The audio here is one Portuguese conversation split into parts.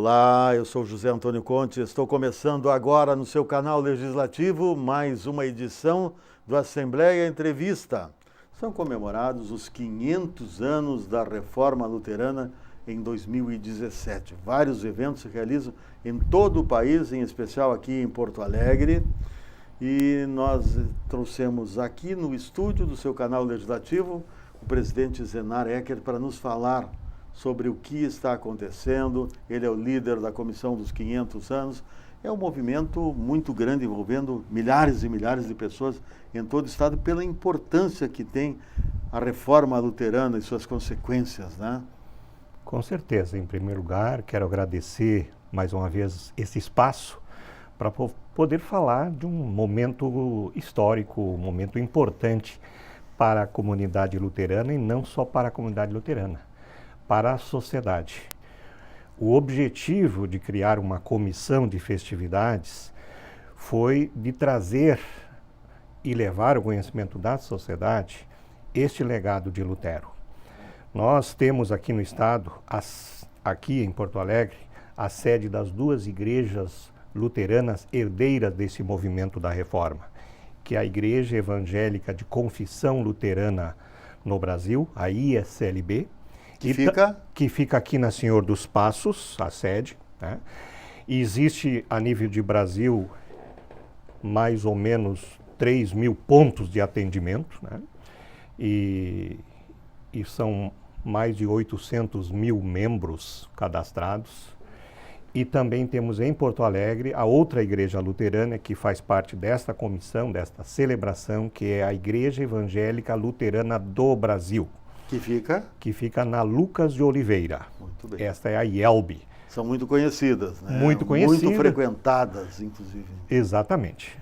Olá, eu sou José Antônio Conte, estou começando agora no seu canal legislativo mais uma edição do Assembleia Entrevista. São comemorados os 500 anos da Reforma Luterana em 2017. Vários eventos se realizam em todo o país, em especial aqui em Porto Alegre. E nós trouxemos aqui no estúdio do seu canal legislativo o presidente Zenar Ecker para nos falar sobre o que está acontecendo. Ele é o líder da Comissão dos 500 anos. É um movimento muito grande, envolvendo milhares e milhares de pessoas em todo o estado, pela importância que tem a reforma luterana e suas consequências, né? Com certeza. Em primeiro lugar, quero agradecer mais uma vez esse espaço para poder falar de um momento histórico, um momento importante para a comunidade luterana e não só para a comunidade luterana, para a sociedade. O objetivo de criar uma comissão de festividades foi de trazer e levar ao conhecimento da sociedade este legado de Lutero. Nós temos aqui no estado, aqui em Porto Alegre, a sede das duas igrejas luteranas herdeiras desse movimento da reforma, que é a Igreja Evangélica de Confissão Luterana no Brasil, a ISLB, que fica aqui na Senhor dos Passos, a sede, né? E existe a nível de Brasil mais ou menos 3.000 pontos de atendimento, né? E são mais de 800.000 membros cadastrados. E também temos em Porto Alegre a outra igreja luterana que faz parte desta comissão, desta celebração, que é a Igreja Evangélica Luterana do Brasil. Que fica na Lucas de Oliveira. Muito bem. Esta é a IELB. São muito conhecidas, né? Muito conhecidas. Muito frequentadas, inclusive. Exatamente.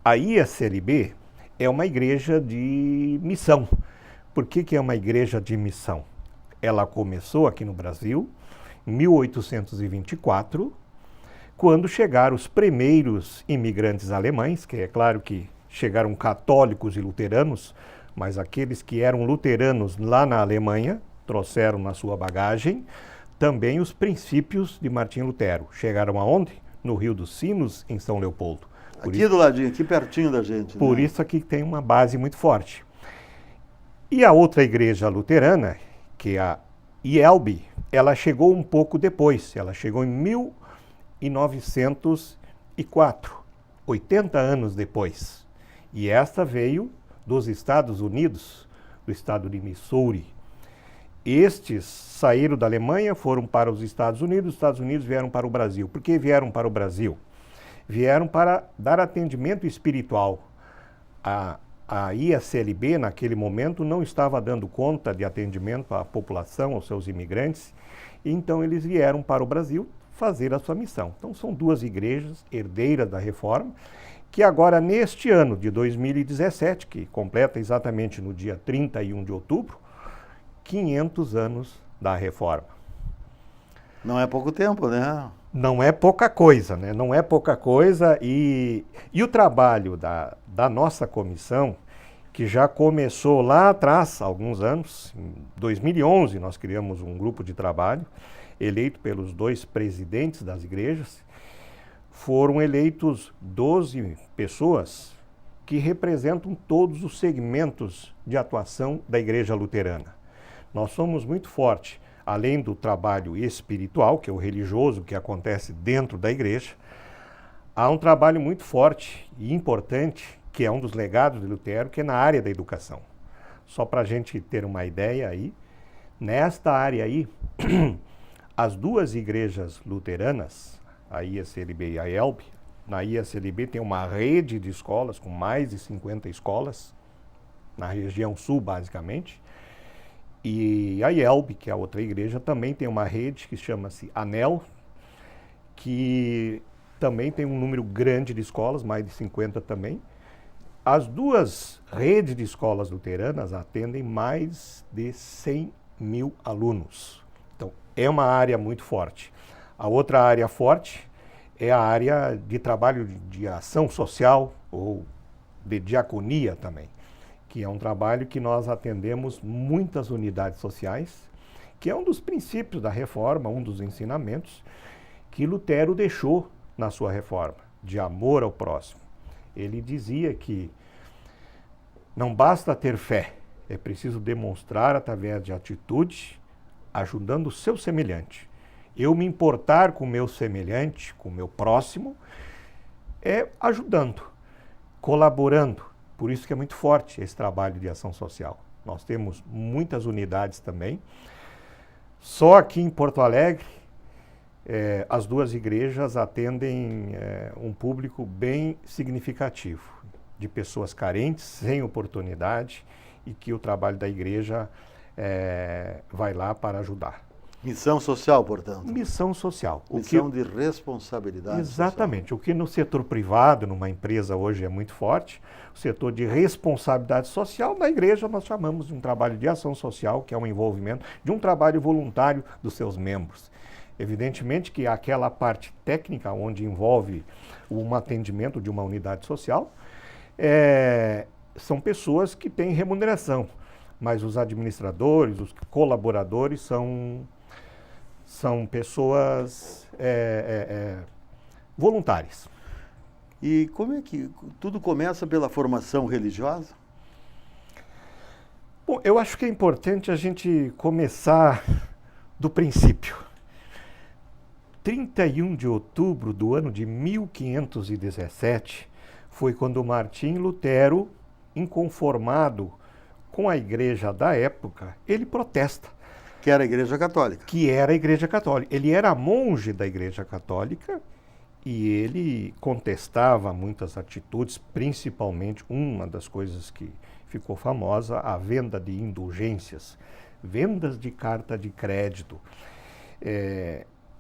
A ISLB é uma igreja de missão. Por que é uma igreja de missão? Ela começou aqui no Brasil em 1824, quando chegaram os primeiros imigrantes alemães, que é claro que chegaram católicos e luteranos, mas aqueles que eram luteranos lá na Alemanha trouxeram na sua bagagem também os princípios de Martim Lutero. Chegaram aonde? No Rio dos Sinos, em São Leopoldo. Aqui do ladinho, aqui pertinho da gente. Por isso aqui tem uma base muito forte. E a outra igreja luterana, que é a IELB, ela chegou um pouco depois. Ela chegou em 1904, 80 anos depois. E esta veio dos Estados Unidos, do estado de Missouri. Estes saíram da Alemanha, foram para os Estados Unidos vieram para o Brasil. Por que vieram para o Brasil? Vieram para dar atendimento espiritual. A ISLB, naquele momento, não estava dando conta de atendimento à população, aos seus imigrantes, então eles vieram para o Brasil fazer a sua missão. Então são duas igrejas herdeiras da Reforma, que agora, neste ano de 2017, que completa exatamente no dia 31 de outubro, 500 anos da Reforma. Não é pouco tempo, né? Não é pouca coisa, né? Não é pouca coisa. E o trabalho da nossa comissão, que já começou lá atrás, há alguns anos, em 2011, nós criamos um grupo de trabalho, eleito pelos dois presidentes das igrejas. Foram eleitos 12 pessoas que representam todos os segmentos de atuação da Igreja Luterana. Nós somos muito fortes, além do trabalho espiritual, que é o religioso, que acontece dentro da igreja, há um trabalho muito forte e importante, que é um dos legados de Lutero, que é na área da educação. Só para a gente ter uma ideia aí, nesta área aí, as duas igrejas luteranas, a ISLB e a IELB, na ISLB tem uma rede de escolas, com mais de 50 escolas, na região sul, basicamente. E a IELB, que é a outra igreja, também tem uma rede que chama-se ANEL, que também tem um número grande de escolas, mais de 50 também. As duas redes de escolas luteranas atendem mais de 100.000 alunos. Então, é uma área muito forte. A outra área forte é a área de trabalho de ação social ou de diaconia também, que é um trabalho que nós atendemos muitas unidades sociais, que é um dos princípios da reforma, um dos ensinamentos, que Lutero deixou na sua reforma, de amor ao próximo. Ele dizia que não basta ter fé, é preciso demonstrar através de atitude, ajudando o seu semelhante. Eu me importar com o meu semelhante, com o meu próximo, é ajudando, colaborando. Por isso que é muito forte esse trabalho de ação social. Nós temos muitas unidades também. Só aqui em Porto Alegre, as duas igrejas atendem um público bem significativo, de pessoas carentes, sem oportunidade, e que o trabalho da igreja vai lá para ajudar. Missão social, portanto. Missão social. Missão de responsabilidade Exatamente. social. O que no setor privado, numa empresa hoje é muito forte, o setor de responsabilidade social, na igreja nós chamamos de um trabalho de ação social, que é um envolvimento de um trabalho voluntário dos seus membros. Evidentemente que aquela parte técnica, onde envolve um atendimento de uma unidade social, são pessoas que têm remuneração, mas os administradores, os colaboradores são pessoas voluntárias. E como é que tudo começa pela formação religiosa? Bom, eu acho que é importante a gente começar do princípio. 31 de outubro do ano de 1517 foi quando Martim Lutero, inconformado com a igreja da época, ele protesta. Que era a Igreja Católica. Que era a Igreja Católica. Ele era monge da Igreja Católica e ele contestava muitas atitudes, principalmente uma das coisas que ficou famosa, a venda de indulgências, vendas de carta de crédito,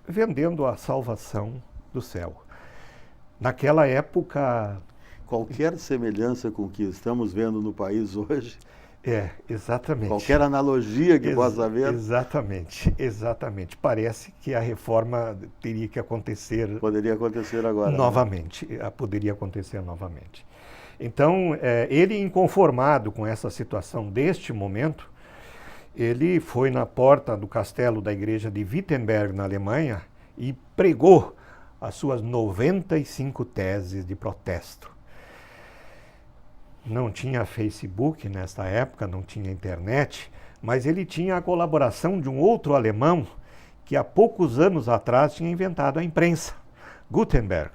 vendendo a salvação do céu. Naquela época... Qualquer semelhança com o que estamos vendo no país hoje... Exatamente. Qualquer analogia que possa haver... Exatamente. Parece que a reforma teria que acontecer... Poderia acontecer agora. Novamente. Poderia acontecer novamente. Então, ele inconformado com essa situação deste momento, ele foi na porta do castelo da igreja de Wittenberg, na Alemanha, e pregou as suas 95 teses de protesto. Não tinha Facebook nessa época, não tinha internet, mas ele tinha a colaboração de um outro alemão que há poucos anos atrás tinha inventado a imprensa, Gutenberg,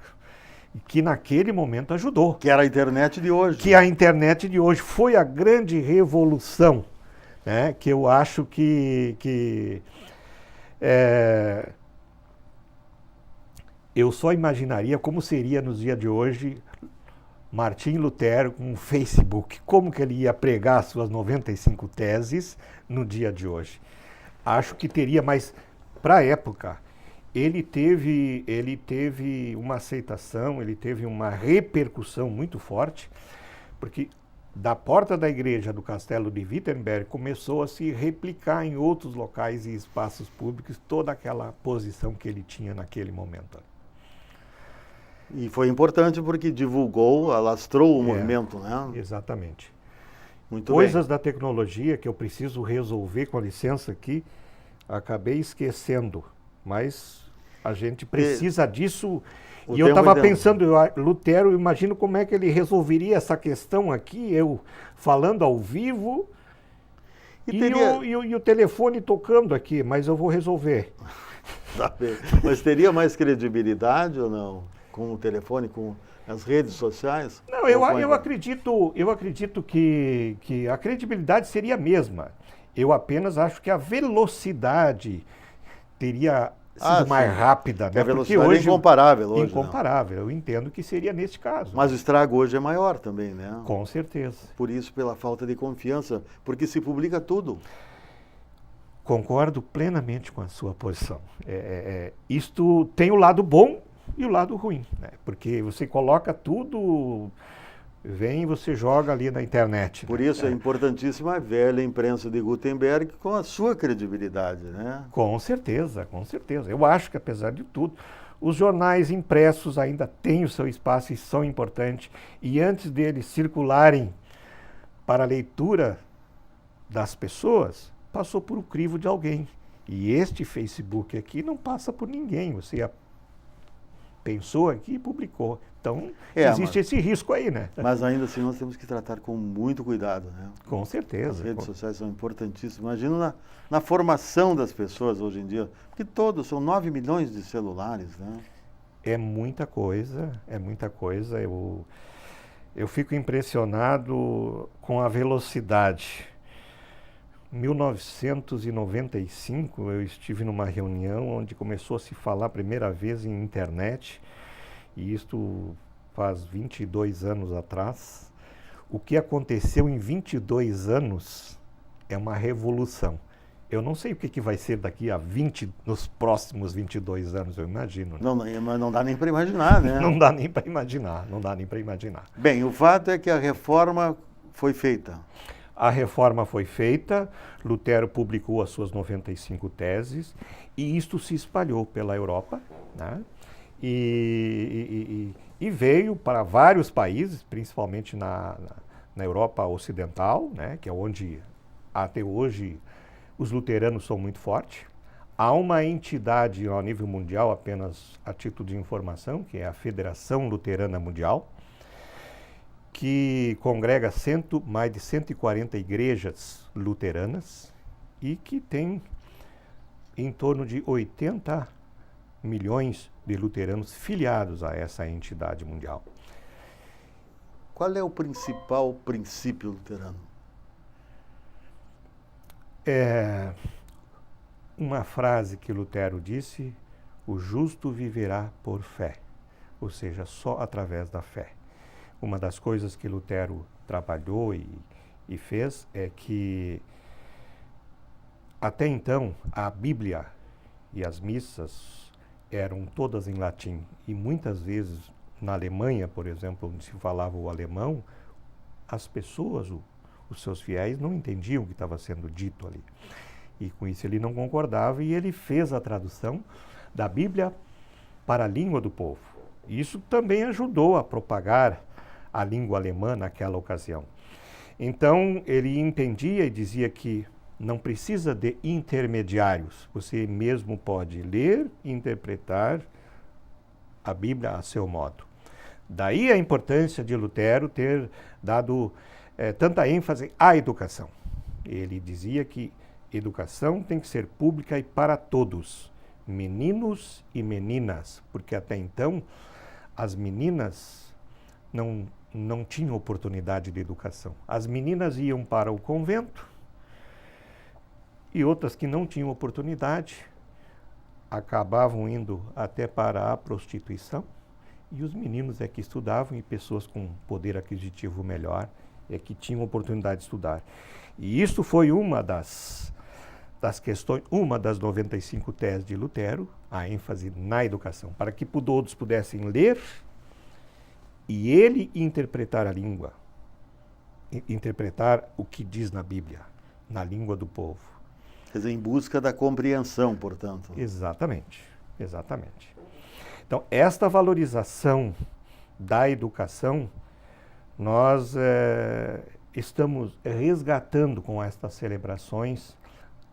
que naquele momento ajudou. Que era a internet de hoje. Que a internet de hoje foi a grande revolução, né, que eu acho que eu só imaginaria como seria nos dias de hoje Martim Lutero com o Facebook, como que ele ia pregar suas 95 teses no dia de hoje. Acho que teria, mas para a época, ele teve uma aceitação, ele teve uma repercussão muito forte, porque da porta da igreja do castelo de Wittenberg começou a se replicar em outros locais e espaços públicos toda aquela posição que ele tinha naquele momento. E foi importante porque divulgou, alastrou o movimento, né? Exatamente. Muito Coisas bem. da tecnologia que eu preciso resolver, com licença aqui, acabei esquecendo, mas a gente precisa disso. E eu estava pensando, Lutero, imagino como é que ele resolveria essa questão aqui, eu falando ao vivo e o telefone tocando aqui, mas eu vou resolver. Tá bem. Mas teria mais credibilidade ou não? Com o telefone, com as redes sociais? Não, eu acredito que a credibilidade seria a mesma. Eu apenas acho que a velocidade teria sido mais rápida, né? A velocidade é incomparável hoje. Incomparável, eu entendo que seria neste caso. Mas o estrago hoje é maior também, né? Com certeza. Por isso, pela falta de confiança, porque se publica tudo. Concordo plenamente com a sua posição. Isto tem o lado bom e o lado ruim, né? Porque você coloca tudo, vem e você joga ali na internet. Por isso é importantíssima a velha imprensa de Gutenberg com a sua credibilidade, né? Com certeza, com certeza. Eu acho que, apesar de tudo, os jornais impressos ainda têm o seu espaço e são importantes. E antes deles circularem para a leitura das pessoas, passou por um crivo de alguém. E este Facebook aqui não passa por ninguém. Você pensou aqui e publicou. Então, existe esse risco aí, né? Mas ainda assim nós temos que tratar com muito cuidado, né? Com certeza. As redes sociais são importantíssimas. Imagina na formação das pessoas hoje em dia, porque são 9 milhões de celulares, né? É muita coisa, é muita coisa. Eu fico impressionado com a velocidade. Em 1995, eu estive numa reunião onde começou a se falar a primeira vez em internet, e isto faz 22 anos atrás. O que aconteceu em 22 anos é uma revolução. Eu não sei o que vai ser daqui a nos próximos 22 anos, eu imagino. Né? Mas não dá nem para imaginar, né? Não dá nem para imaginar. Bem, o fato é que a reforma foi feita. A reforma foi feita, Lutero publicou as suas 95 teses, e isto se espalhou pela Europa, né? E veio para vários países, principalmente na Europa Ocidental, né? Que é onde até hoje os luteranos são muito fortes. Há uma entidade ao nível mundial, apenas a título de informação, que é a Federação Luterana Mundial, que congrega mais de 140 igrejas luteranas e que tem em torno de 80 milhões de luteranos filiados a essa entidade mundial. Qual é o principal princípio luterano? É uma frase que Lutero disse: o justo viverá por fé, ou seja, só através da fé. Uma das coisas que Lutero trabalhou e fez é que, até então, a Bíblia e as missas eram todas em latim. E muitas vezes, na Alemanha, por exemplo, onde se falava o alemão, as pessoas, os seus fiéis, não entendiam o que estava sendo dito ali. E com isso ele não concordava, e ele fez a tradução da Bíblia para a língua do povo. Isso também ajudou a propagar a língua alemã naquela ocasião. Então, ele entendia e dizia que não precisa de intermediários. Você mesmo pode ler e interpretar a Bíblia a seu modo. Daí a importância de Lutero ter dado tanta ênfase à educação. Ele dizia que educação tem que ser pública e para todos, meninos e meninas, porque até então as meninas não tinham oportunidade de educação. As meninas iam para o convento e outras que não tinham oportunidade acabavam indo até para a prostituição, e os meninos é que estudavam, e pessoas com poder aquisitivo melhor é que tinham oportunidade de estudar. E isso foi uma das questões, uma das 95 teses de Lutero, a ênfase na educação, para que todos pudessem ler e ele interpretar a língua, interpretar o que diz na Bíblia, na língua do povo. Quer dizer, em busca da compreensão, portanto. Exatamente, exatamente. Então, esta valorização da educação, nós estamos resgatando com estas celebrações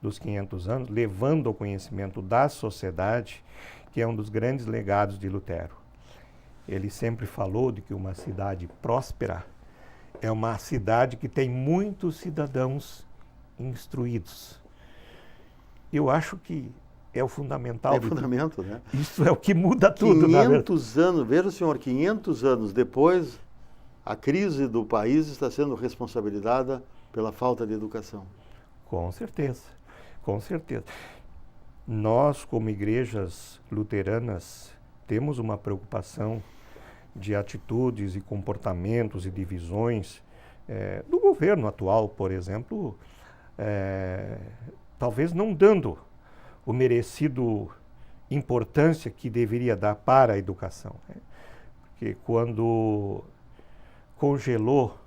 dos 500 anos, levando ao conhecimento da sociedade, que é um dos grandes legados de Lutero. Ele sempre falou de que uma cidade próspera é uma cidade que tem muitos cidadãos instruídos. Eu acho que é o fundamental. É fundamento, né? Isso é o que muda tudo. 500 anos, veja, senhor, 500 anos depois, a crise do país está sendo responsabilizada pela falta de educação. Com certeza, com certeza. Nós, como igrejas luteranas, temos uma preocupação de atitudes e comportamentos e divisões do governo atual, por exemplo, talvez não dando o merecido importância que deveria dar para a educação. Porque quando congelou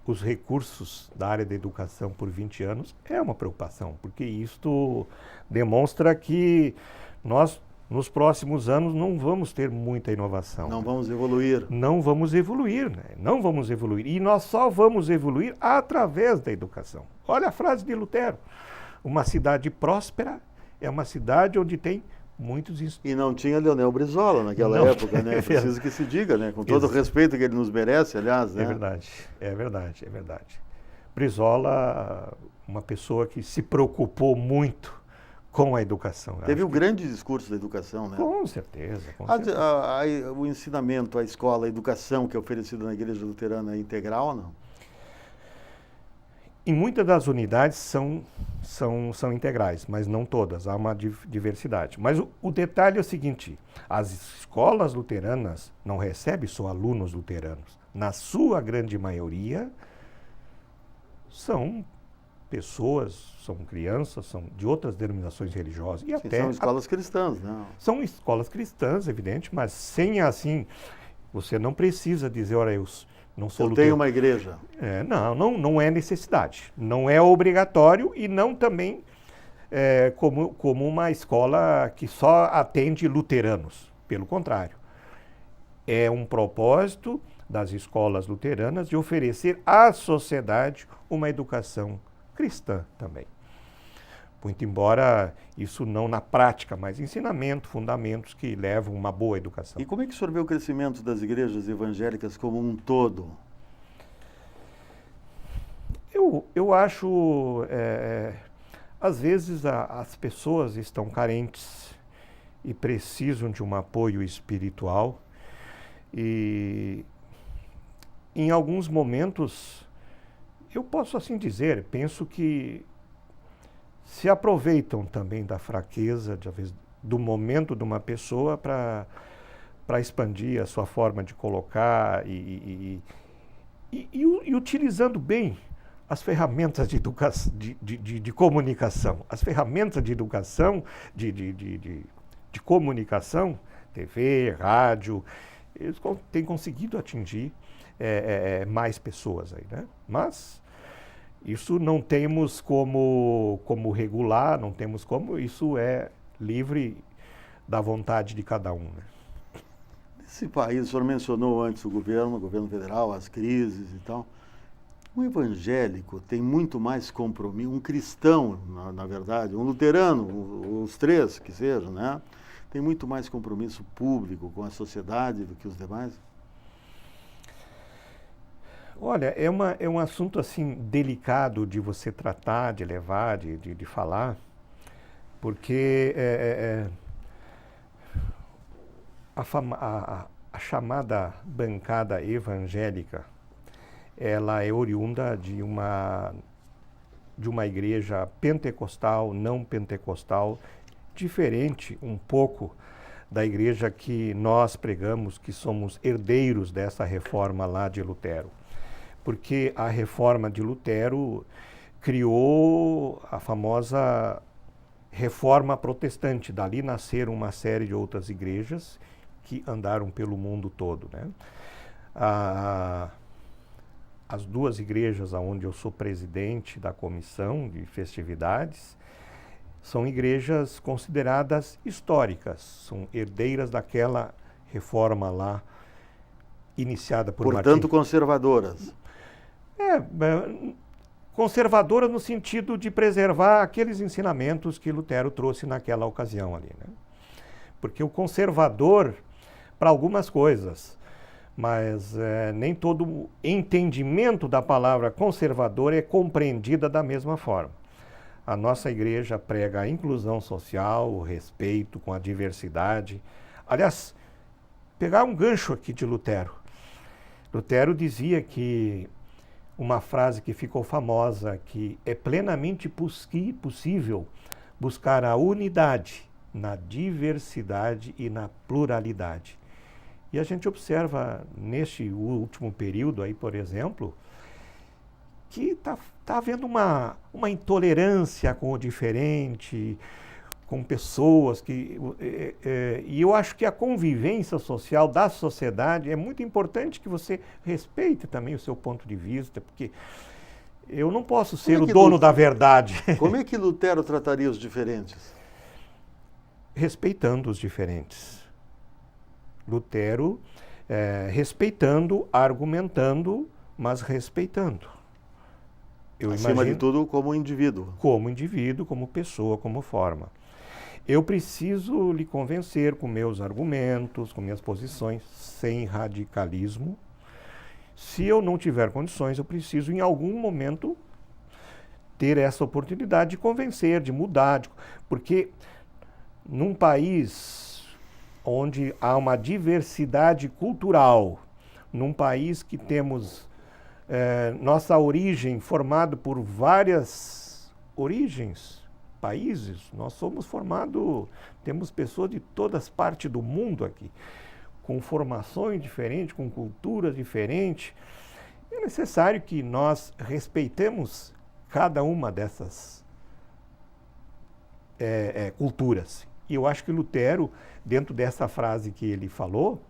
os recursos da área da educação por 20 anos, é uma preocupação, porque isto demonstra que nós, nos próximos anos, não vamos ter muita inovação. Não vamos evoluir. Não vamos evoluir, né? Não vamos evoluir. E nós só vamos evoluir através da educação. Olha a frase de Lutero. Uma cidade próspera é uma cidade onde tem E não tinha Leonel Brizola naquela época, né? Preciso que se diga, né? Com todo o respeito que ele nos merece, aliás, né? É verdade, é verdade, é verdade. Brizola, uma pessoa que se preocupou muito com a educação. Teve um grande discurso da educação, né? Com certeza. O ensinamento, a escola, a educação que é oferecida na Igreja Luterana é integral ou não? Em muitas das unidades são integrais, mas não todas, há uma diversidade. Mas o detalhe é o seguinte, as escolas luteranas não recebem só alunos luteranos. Na sua grande maioria, são pessoas, são crianças, são de outras denominações religiosas. E até são escolas cristãs, né? São escolas cristãs, evidente, mas sem assim, você não precisa dizer, olha, eu não sou luterano. Tenho uma igreja. Não é necessidade. Não é obrigatório e não também como uma escola que só atende luteranos. Pelo contrário. É um propósito das escolas luteranas de oferecer à sociedade uma educação cristã também. Muito embora isso não na prática, mas ensinamento, fundamentos que levam uma boa educação. E como é que o senhor vê o crescimento das igrejas evangélicas como um todo? Eu acho, às vezes as pessoas estão carentes e precisam de um apoio espiritual e em alguns momentos, eu posso assim dizer, penso que se aproveitam também da fraqueza, do momento de uma pessoa para expandir a sua forma de colocar e utilizando bem as ferramentas de comunicação. As ferramentas de educação, de comunicação, TV, rádio, eles têm conseguido atingir mais pessoas aí, né? Mas isso não temos como regular, não temos como, isso é livre da vontade de cada um, né? Nesse país, o senhor mencionou antes o governo federal, as crises e tal. Um evangélico tem muito mais compromisso, um cristão, na verdade, um luterano, os três que sejam, né? Tem muito mais compromisso público com a sociedade do que os demais? Olha, é um assunto assim delicado de você tratar, de levar, de falar, porque a chamada bancada evangélica, ela é oriunda de uma igreja pentecostal, não pentecostal, diferente um pouco da igreja que nós pregamos, que somos herdeiros dessa reforma lá de Lutero. Porque a reforma de Lutero criou a famosa reforma protestante. Dali nasceram uma série de outras igrejas que andaram pelo mundo todo, né? As duas igrejas onde eu sou presidente da comissão de festividades são igrejas consideradas históricas, são herdeiras daquela reforma lá iniciada por Martim. Portanto, conservadoras. Conservadoras no sentido de preservar aqueles ensinamentos que Lutero trouxe naquela ocasião ali, né? Porque o conservador, para algumas coisas, mas nem todo entendimento da palavra conservador é compreendida da mesma forma. A nossa igreja prega a inclusão social, o respeito com a diversidade. Aliás, pegar um gancho aqui de Lutero. Lutero dizia que uma frase que ficou famosa, que é plenamente possível buscar a unidade na diversidade e na pluralidade. E a gente observa neste último período aí, por exemplo, que está havendo uma intolerância com o diferente, com pessoas que... e eu acho que a convivência social da sociedade é muito importante que você respeite também o seu ponto de vista, porque eu não posso ser o dono da verdade. Como é que Lutero trataria os diferentes? Respeitando os diferentes. Lutero, respeitando, argumentando, mas respeitando. Acima de tudo, como indivíduo. Como indivíduo, como pessoa, como forma. eu preciso lhe convencer com meus argumentos, com minhas posições, sem radicalismo. Se eu não tiver condições, eu preciso, em algum momento, ter essa oportunidade de convencer, de mudar, porque num país onde há uma diversidade cultural, num país que temos nossa origem formada por várias origens, países, nós somos formados, temos pessoas de todas partes do mundo aqui, com formações diferentes, com culturas diferentes. É necessário que nós respeitemos cada uma dessas culturas. E eu acho que Lutero, dentro dessa frase que ele falou,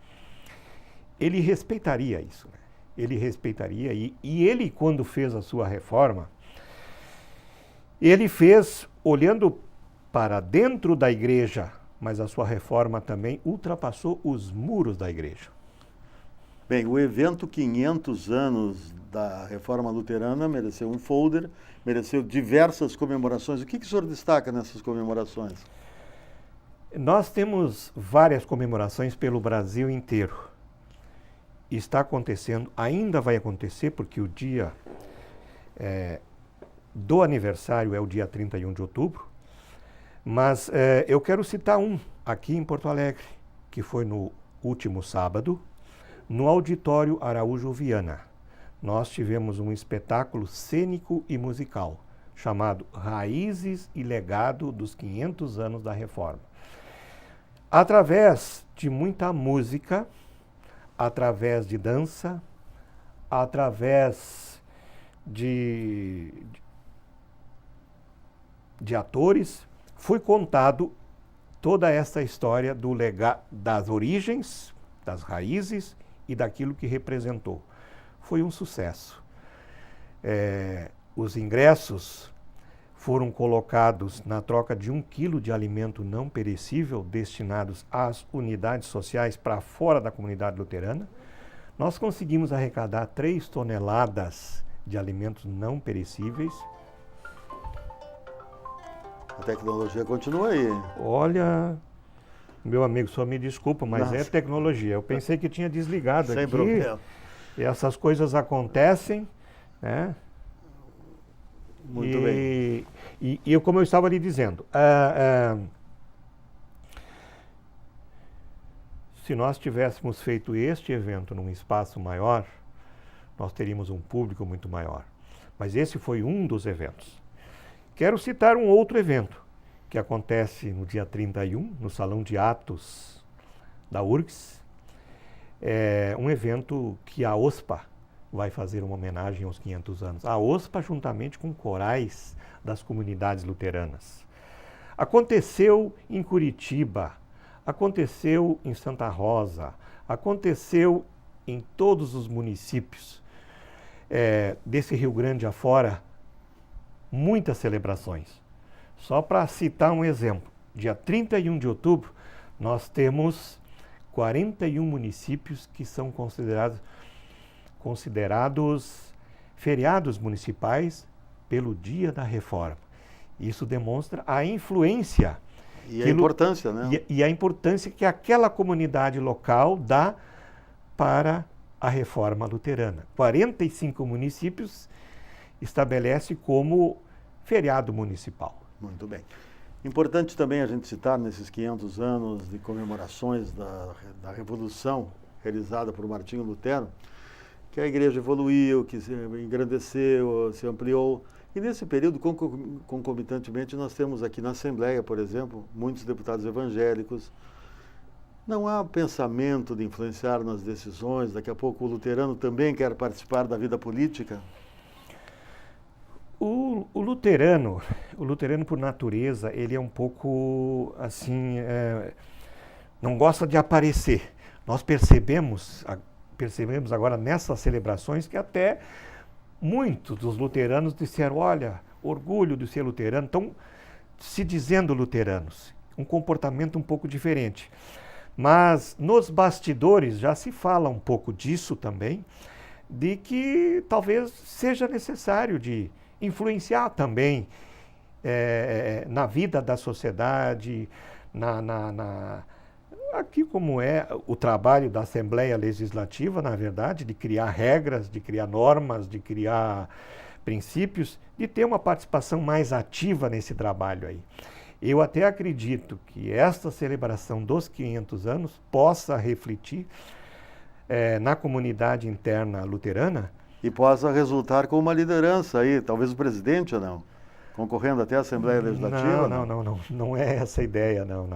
ele respeitaria isso, né? Ele respeitaria, e ele, quando fez a sua reforma, ele fez olhando para dentro da igreja, mas a sua reforma também ultrapassou os muros da igreja. Bem, o evento 500 anos da Reforma Luterana mereceu um folder, mereceu diversas comemorações. O que o senhor destaca nessas comemorações? Nós temos várias comemorações pelo Brasil inteiro. Está acontecendo, ainda vai acontecer, porque o dia do aniversário é o dia 31 de outubro, mas eu quero citar um aqui em Porto Alegre, que foi no último sábado, no Auditório Araújo Viana. Nós tivemos um espetáculo cênico e musical, chamado Raízes e Legado dos 500 anos da Reforma. Através de muita música, através de dança, através de atores, foi contado toda essa história das origens, das raízes e daquilo que representou. Foi um sucesso. Os ingressos foram colocados na troca de 1 quilo de alimento não perecível destinados às unidades sociais para fora da comunidade luterana. Nós conseguimos arrecadar 3 toneladas de alimentos não perecíveis. A tecnologia continua aí. Olha, meu amigo, só me desculpa, mas Nossa. É tecnologia. Eu pensei que tinha desligado Sem aqui. problema. E essas coisas acontecem, né? Muito bem. E como eu estava lhe dizendo, se nós tivéssemos feito este evento num espaço maior, nós teríamos um público muito maior. Mas esse foi um dos eventos. Quero citar um outro evento, que acontece no dia 31, no Salão de Atos da URGS. É um evento que a OSPA vai fazer uma homenagem aos 500 anos. A OSPA juntamente com corais das comunidades luteranas. Aconteceu em Curitiba, aconteceu em Santa Rosa, aconteceu em todos os municípios desse Rio Grande afora, muitas celebrações. Só para citar um exemplo, dia 31 de outubro, nós temos 41 municípios que são considerados feriados municipais pelo Dia da Reforma. Isso demonstra a influência e a importância, né? E a importância que aquela comunidade local dá para a Reforma Luterana. 45 municípios estabelece como feriado municipal. Muito bem. Importante também a gente citar nesses 500 anos de comemorações da Revolução realizada por Martinho Lutero, que a igreja evoluiu, que se engrandeceu, se ampliou. E nesse período, concomitantemente, nós temos aqui na Assembleia, por exemplo, muitos deputados evangélicos. Não há pensamento de influenciar nas decisões? Daqui a pouco o luterano também quer participar da vida política? O luterano por natureza, ele é um pouco assim, não gosta de aparecer. Nós percebemos agora nessas celebrações que até muitos dos luteranos disseram, olha, orgulho de ser luterano, estão se dizendo luteranos, um comportamento um pouco diferente. Mas nos bastidores já se fala um pouco disso também, de que talvez seja necessário de influenciar também na vida da sociedade, aqui como é o trabalho da Assembleia Legislativa, na verdade, de criar regras, de criar normas, de criar princípios, de ter uma participação mais ativa nesse trabalho aí. Eu até acredito que esta celebração dos 500 anos possa refletir na comunidade interna luterana. E possa resultar com uma liderança aí, talvez o presidente ou não, concorrendo até a Assembleia Legislativa? Não é essa a ideia, não.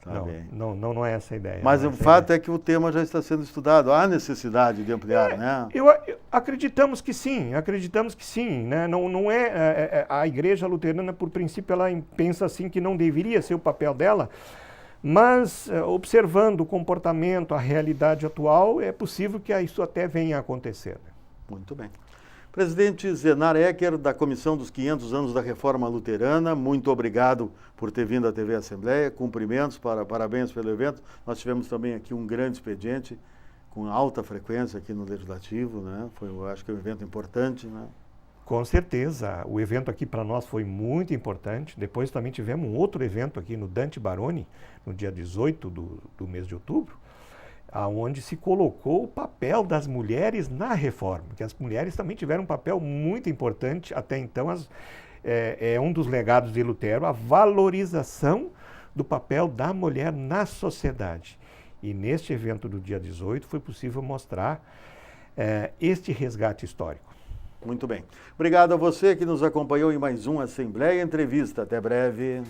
Tá bem. Não é essa a ideia. Mas o fato é que o tema já está sendo estudado, há necessidade de ampliar, né? Acreditamos que sim, né? Não é a Igreja Luterana, por princípio, ela pensa assim que não deveria ser o papel dela, mas observando o comportamento, a realidade atual, é possível que isso até venha a acontecer. Muito bem. Presidente Zenar Ecker, da Comissão dos 500 anos da Reforma Luterana, muito obrigado por ter vindo à TV Assembleia, cumprimentos, parabéns pelo evento. Nós tivemos também aqui um grande expediente, com alta frequência aqui no Legislativo, né? Eu acho que é um evento importante, né? Com certeza, o evento aqui para nós foi muito importante. Depois também tivemos um outro evento aqui no Dante Baroni, no dia 18 do mês de outubro, onde se colocou o papel das mulheres na reforma, que as mulheres também tiveram um papel muito importante. Até então, é um dos legados de Lutero, a valorização do papel da mulher na sociedade. E neste evento do dia 18 foi possível mostrar este resgate histórico. Muito bem. Obrigado a você que nos acompanhou em mais um Assembleia Entrevista. Até breve.